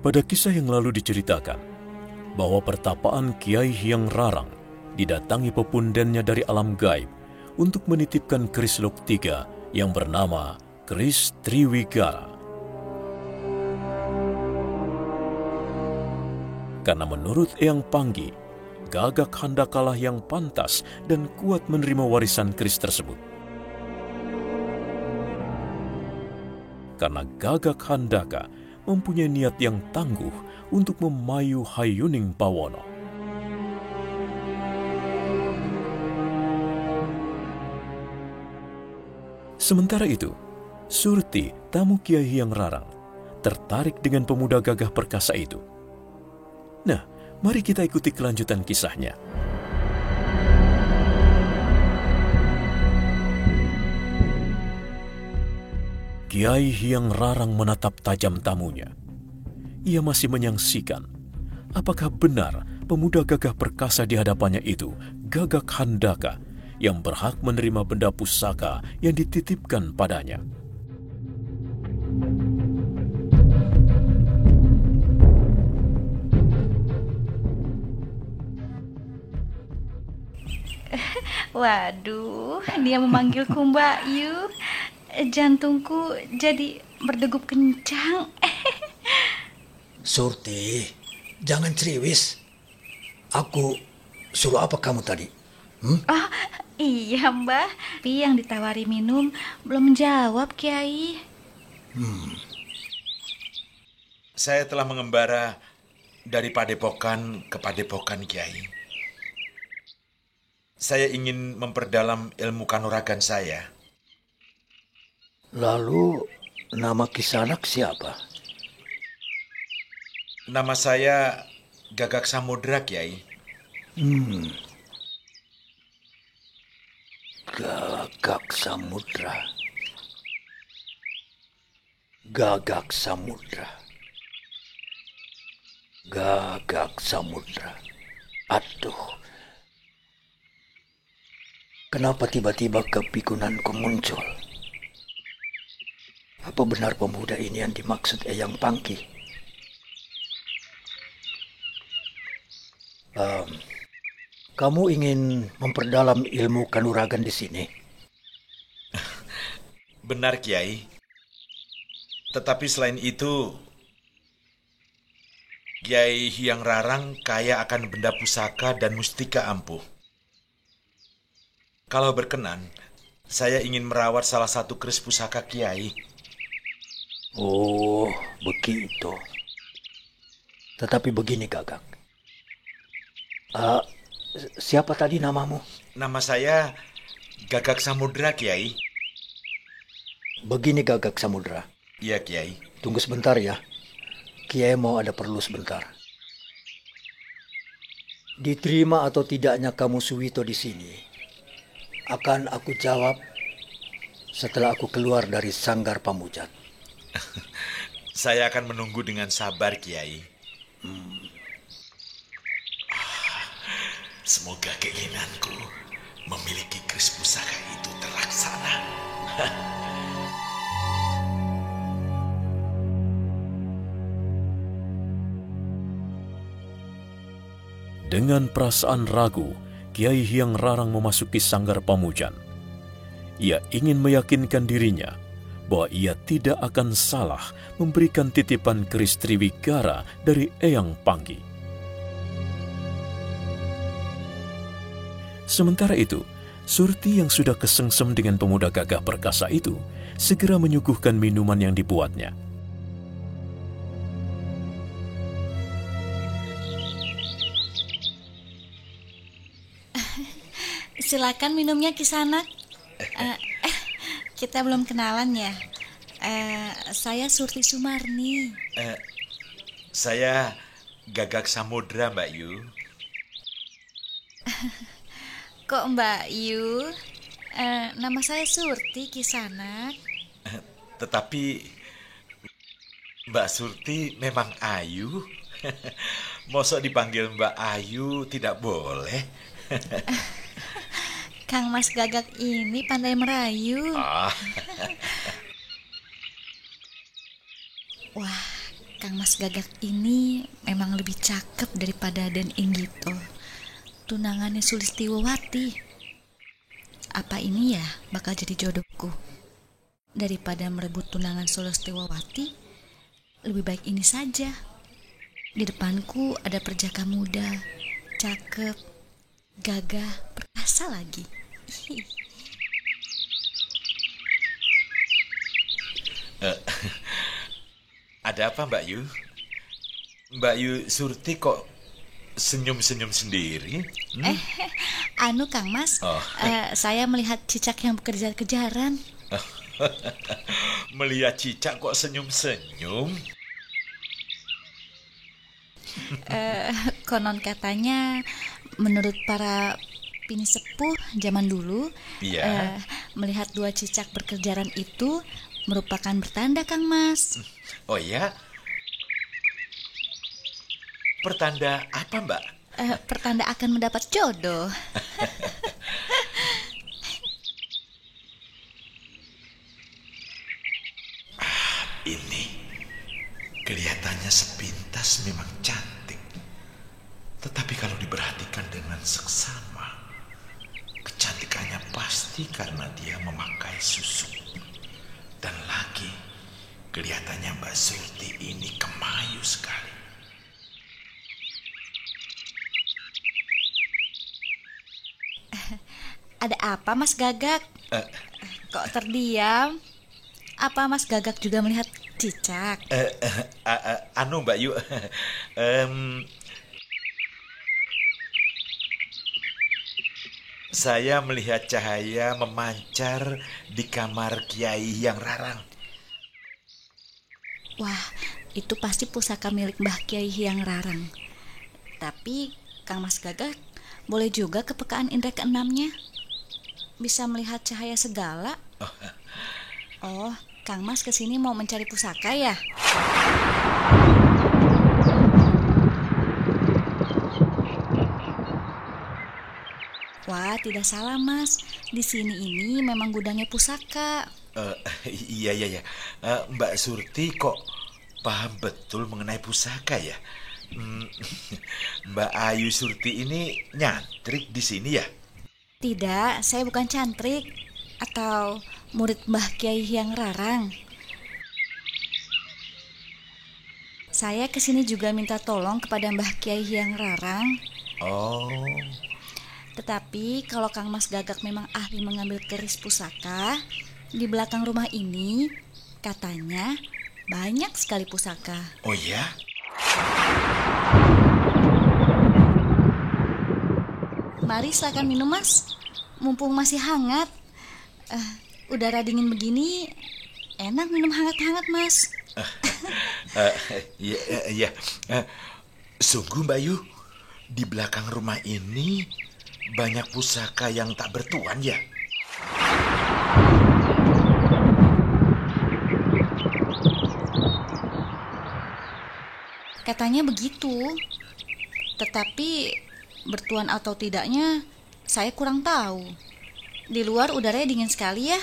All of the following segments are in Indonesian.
Pada kisah yang lalu diceritakan bahwa pertapaan Kiai Hyang Rarang didatangi pepundennya dari alam gaib untuk menitipkan keris Loktiga yang bernama keris Triwigara. Karena menurut Eyang Panggi, Gagak Handakalah yang pantas dan kuat menerima warisan keris tersebut. Karena Gagak Handaka mempunyai niat yang tangguh untuk memayu Hayuning Pawono. Sementara itu, Surti, tamu Kiai Hyang Rarang, tertarik dengan pemuda gagah perkasa itu. Nah, mari kita ikuti kelanjutan kisahnya. Kiai Hyang Rarang menatap tajam tamunya. Ia masih menyangsikan, apakah benar pemuda gagah perkasa di hadapannya itu Gagak Handaka yang berhak menerima benda pusaka yang dititipkan padanya. Waduh, dia memanggilku Mbak Yu. Jantungku jadi berdegup kencang. Surti, jangan ceriwis. Aku suruh apa kamu tadi? Oh, iya Mbah. Tapi yang ditawari minum belum menjawab, Kiai. Saya telah mengembara dari padepokan ke padepokan, Kiai. Saya ingin memperdalam ilmu kanuragan saya. Lalu, nama Kisanak siapa? Nama saya Gagak Samudra, Kiai. Gagak Samudra. Gagak Samudra. Gagak Samudra. Aduh. Kenapa tiba-tiba kepikunanku muncul? Apa benar pemuda ini yang dimaksud Eyang Panggi? Kamu ingin memperdalam ilmu kanuragan di sini? Benar, Kiai. Tetapi selain itu, Kiai Hyang Rarang kaya akan benda pusaka dan mustika ampuh. Kalau berkenan, saya ingin merawat salah satu keris pusaka Kiai. Oh, begitu. Tetapi begini, Gagak. Siapa tadi namamu? Nama saya Gagak Samudra, Kiai. Begini, Gagak Samudra. Iya, Kiai. Tunggu sebentar ya. Kiai mau ada perlu sebentar. Diterima atau tidaknya kamu Suwito di sini, akan aku jawab setelah aku keluar dari sanggar Pamujat. Saya akan menunggu dengan sabar, Kiai. Semoga keinginanku memiliki keris pusaka itu terlaksana. Dengan perasaan ragu, Kiai Hyang Rarang memasuki sanggar Pamujan. Ia ingin meyakinkan dirinya bahwa ia tidak akan salah memberikan titipan keris Triwigara dari Eyang Panggi. Sementara itu, Surti yang sudah kesengsem dengan pemuda gagah perkasa itu segera menyuguhkan minuman yang dibuatnya. Silakan minumnya, Kisanak. Kita belum kenalan ya. Saya Surti Sumarni. Saya Gagak Samudra, Mbak Yu. Kok Mbak Yu? Nama saya Surti, Kisanak. Tetapi Mbak Surti memang Ayu. Mosok dipanggil Mbak Ayu tidak boleh. Kang Mas Gagak ini pandai merayu. Ah. Wah, Kang Mas Gagak ini memang lebih cakep daripada Den Inggito, tunangannya Sulistiwati. Apa ini ya bakal jadi jodohku? Daripada merebut tunangan Sulistiwati, lebih baik ini saja. Di depanku ada perjaka muda, cakep, gagah, perkasa lagi. Ada apa Mbak Yu? Mbak Yu Surti kok senyum-senyum sendiri? Anu Kang Mas, saya melihat cicak yang berkejar-kejaran. Melihat cicak kok senyum-senyum? Konon katanya menurut para pini sepuh zaman dulu, Iya. melihat dua cicak berkejaran itu merupakan bertanda Kang Mas. Oh ya? Pertanda apa Mbak? Pertanda akan mendapat jodoh. Ini kelihatannya sepintas memang cantik. Tetapi kalau diperhatikan dengan seksama, kecantikannya pasti karena dia memakai susuk. Dan lagi, kelihatannya Mbak Surti ini kemayu sekali. Ada apa Mas Gagak? Kok terdiam? Apa Mas Gagak juga melihat cicak? Anu Mbak Yu, saya melihat cahaya memancar di kamar Kiai yang Rarang. Wah, itu pasti pusaka milik Mbah Kiai Hyang Rarang. Tapi Kang Mas Gagak boleh juga kepekaan indera keenamnya. Bisa melihat cahaya segala. Oh, Kang Mas kesini mau mencari pusaka ya? Wah, tidak salah Mas. Di sini ini memang gudangnya pusaka. Iya. Mbak Surti kok paham betul mengenai pusaka ya? Mbak Ayu Surti ini nyantrik di sini ya? Tidak, saya bukan cantrik atau murid Mbah Kiai Hyang Rarang. Saya kesini juga minta tolong kepada Mbah Kiai Hyang Rarang. Oh. Tetapi kalau Kang Mas Gagak memang ahli mengambil keris pusaka, di belakang rumah ini katanya banyak sekali pusaka. Oh ya? Mari silakan minum Mas, mumpung masih hangat. Udara dingin begini, enak minum hangat-hangat Mas. Iya. Sungguh Mbak Yu, di belakang rumah ini banyak pusaka yang tak bertuan ya? Katanya begitu. Tetapi bertuan atau tidaknya saya kurang tahu. Di luar udaranya dingin sekali ya.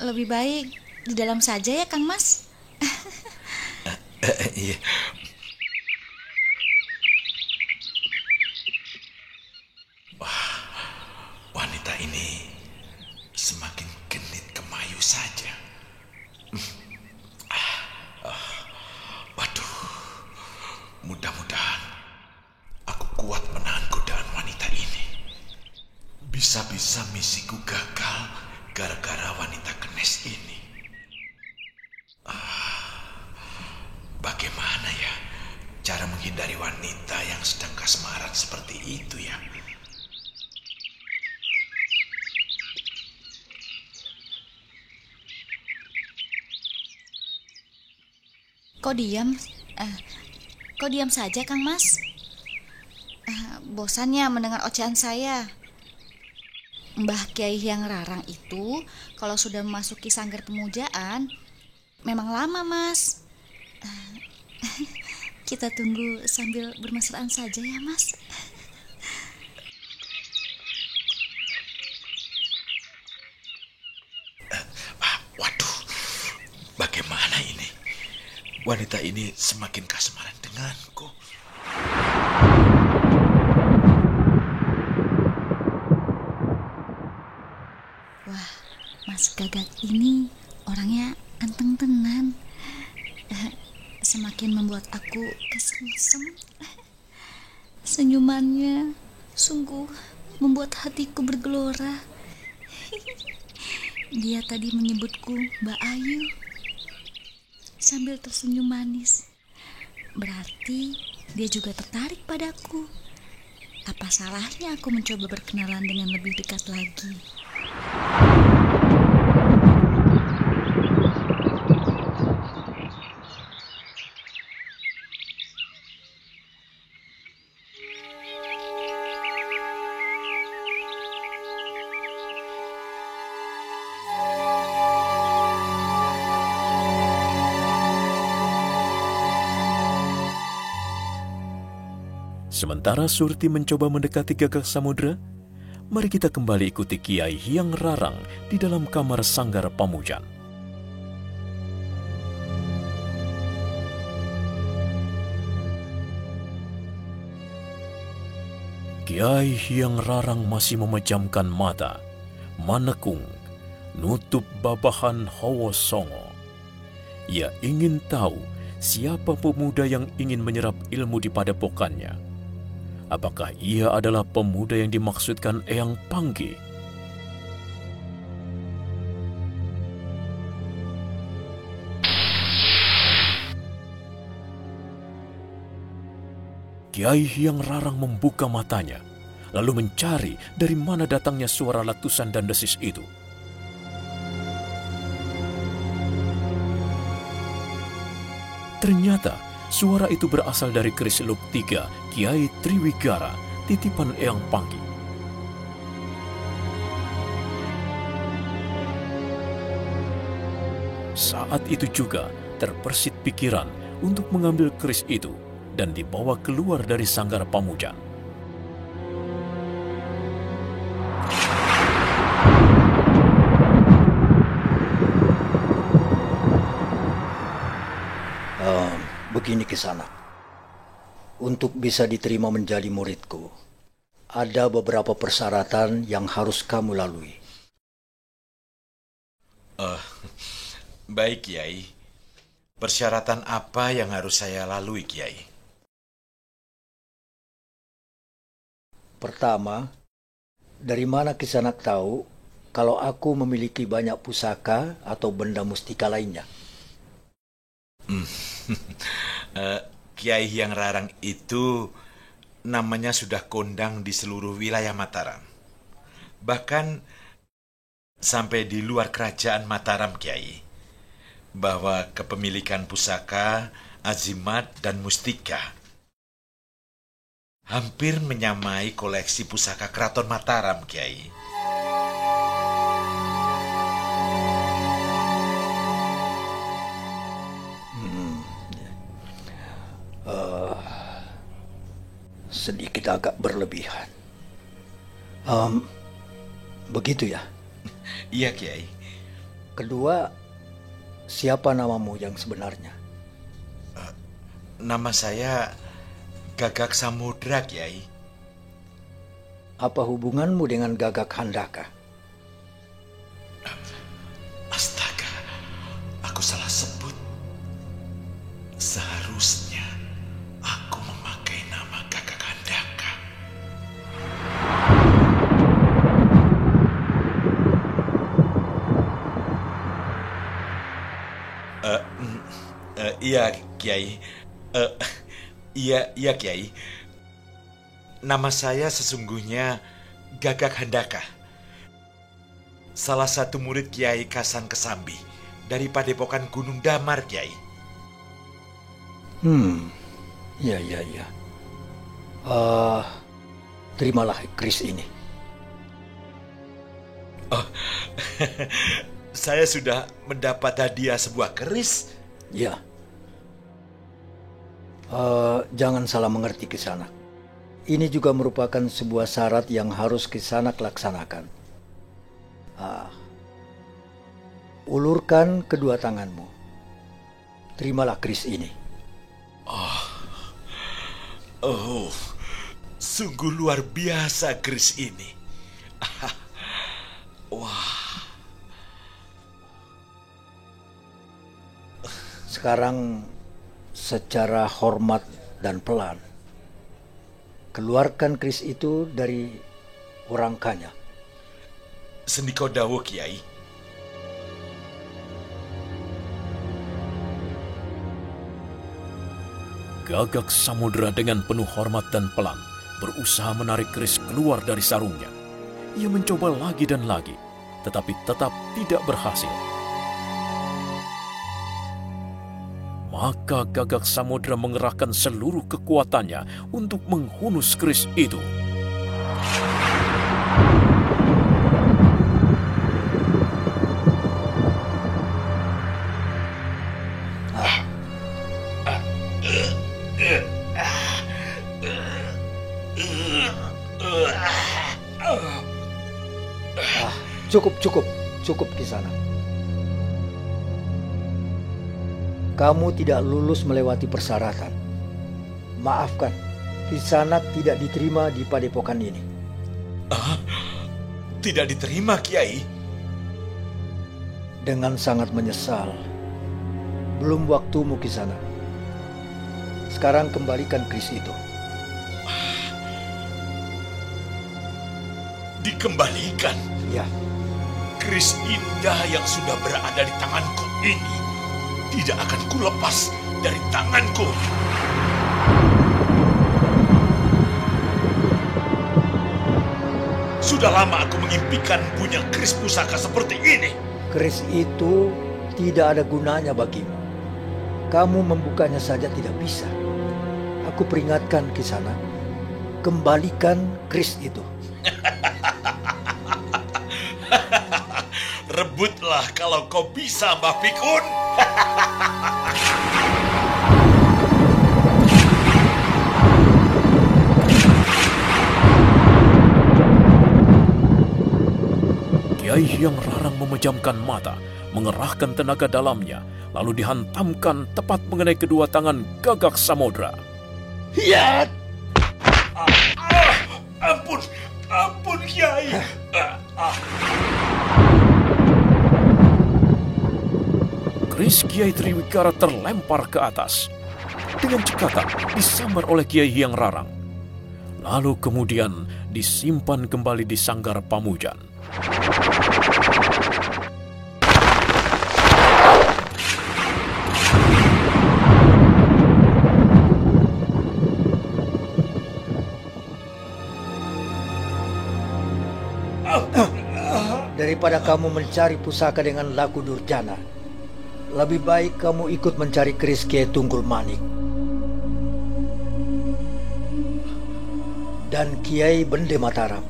Lebih baik di dalam saja ya Kang Mas. Iya. Wah, wanita ini semakin genit kemayu saja. Waduh, mudah-mudahan aku kuat menahan godaan wanita ini. Bisa-bisa misiku gagal gara-gara wanita kenes ini. Bagaimana ya cara menghindari wanita yang sedang kasmaran seperti itu ya? Kok diam? Kok diam saja Kang Mas? Bosannya mendengar ocehan saya. Mbah Kiai Hyang Rarang itu kalau sudah memasuki sanggar pemujaan memang lama Mas. Kita tunggu sambil bermesraan saja ya Mas. Waduh, bagaimana ini? wanita ini semakin kasmaran denganku. Wah, Mas Gagak ini orangnya anteng tenan. Semakin membuat aku kesengsem. Senyumannya sungguh membuat hatiku bergelora. Dia tadi menyebutku Mbak Ayu sambil tersenyum manis. Berarti dia juga tertarik padaku. Apa salahnya aku mencoba berkenalan dengan lebih dekat lagi? Sementara Surti mencoba mendekati Gagak Samudra, mari kita kembali ikuti Kiai Hyang Rarang di dalam kamar Sanggar Pamujan. Kiai Hyang Rarang masih memejamkan mata, manekung, nutup babahan Hawa Songo. Ia ingin tahu siapa pemuda yang ingin menyerap ilmu di padepokannya. Apakah ia adalah pemuda yang dimaksudkan Eyang Panggi? Kiai Hyang Rarang membuka matanya, lalu mencari dari mana datangnya suara letusan dan desis itu. Ternyata suara itu berasal dari keris Luk III Kiai Triwigara, titipan Eyang Panggi. Saat itu juga terbersit pikiran untuk mengambil keris itu dan dibawa keluar dari Sanggar Pamujan. Begini Kisanak, untuk bisa diterima menjadi muridku, ada beberapa persyaratan yang harus kamu lalui. Baik Kiai, persyaratan apa yang harus saya lalui Kiai? Pertama, dari mana Kisanak tahu kalau aku memiliki banyak pusaka atau benda mustika lainnya? Kiai Hyang Rarang itu namanya sudah kondang di seluruh wilayah Mataram. Bahkan sampai di luar kerajaan Mataram Kiai, bahwa kepemilikan pusaka, azimat, dan mustika hampir menyamai koleksi pusaka Keraton Mataram Kiai. Sedikit agak berlebihan. Begitu ya? Iya Kiai. Kedua, siapa namamu yang sebenarnya? Nama saya Gagak Samudra Kiai. Apa hubunganmu dengan Gagak Handaka? Astaga, aku salah sebut. Seharusnya aku memakai nama Gagak Handaka. Iya Kiai. Iya Kiai. Nama saya sesungguhnya Gagak Handaka. Salah satu murid Kiai Kasan Kesambi dari Padepokan Gunung Damar Kiai. Ya. Terimalah keris ini. Oh, saya sudah mendapat hadiah sebuah keris. Ya. Jangan salah mengerti Kisanak. Ini juga merupakan sebuah syarat yang harus Kisanak laksanakan. Ulurkan kedua tanganmu. terimalah keris ini. Oh, sungguh luar biasa keris ini. Wah. Sekarang secara hormat dan pelan, keluarkan keris itu dari rangkanya. Sendika dawuh, Kiai. Gagak Samudra dengan penuh hormat dan pelan berusaha menarik keris keluar dari sarungnya. Ia mencoba lagi dan lagi, tetapi tetap tidak berhasil. Maka Gagak Samudra mengerahkan seluruh kekuatannya untuk menghunus keris itu. Cukup Kisanak. Kamu tidak lulus melewati persyaratan. Maafkan, Kisanak tidak diterima di padepokan ini. Tidak diterima, Kiai? Dengan sangat menyesal. Belum waktumu, Kisanak. Sekarang kembalikan keris itu. Dikembalikan? Ya. Keris indah yang sudah berada di tanganku ini tidak akan kulepas dari tanganku. Sudah lama aku mengimpikan punya keris pusaka seperti ini. Keris itu tidak ada gunanya bagimu. Kamu membukanya saja tidak bisa. Aku peringatkan Kisanak, kembalikan keris itu. Rebutlah kalau kau bisa, Mbah Pikun. Kiai Hyang Rarang memejamkan mata, mengerahkan tenaga dalamnya, lalu dihantamkan tepat mengenai kedua tangan Gagak Samudra. Hiat! Ampun, Kiai. Keris Kiai Triwikara terlempar ke atas. Dengan cekatan disambar oleh Kiai Hyang Rarang. Lalu kemudian disimpan kembali di sanggar Pamujan. Daripada kamu mencari pusaka dengan laku durjana, lebih baik kamu ikut mencari keris Kiai Tunggul Manik dan Kiai Bende Mataram.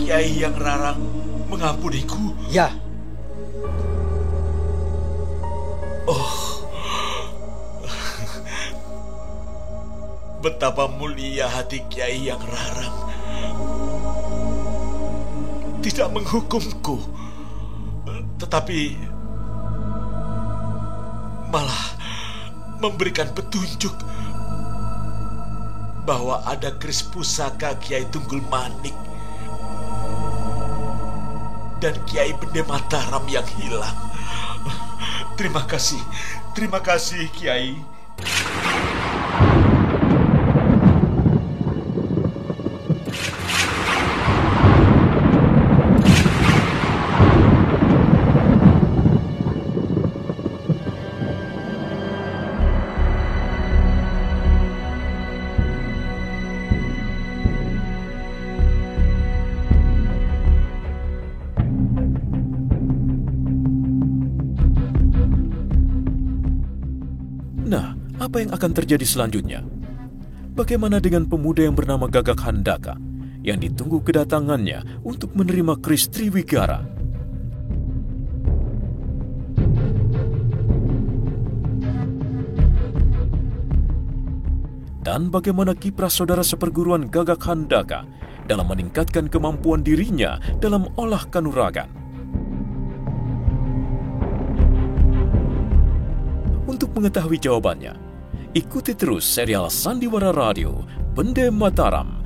Kiai Hyang Rarang mengampuniku? Ya. Betapa mulia hati Kiai Hyang Rarang. Tidak menghukumku, tetapi malah memberikan petunjuk bahwa ada keris pusaka Kiai Tunggul Manik dan Kiai Bende Mataram yang hilang. Terima kasih Kiai. Nah, apa yang akan terjadi selanjutnya? Bagaimana dengan pemuda yang bernama Gagak Handaka yang ditunggu kedatangannya untuk menerima keris Triwigara? Dan bagaimana kiprah saudara seperguruan Gagak Handaka dalam meningkatkan kemampuan dirinya dalam olah kanuragan? Untuk mengetahui jawabannya, ikuti terus serial Sandiwara Radio Pendem Mataram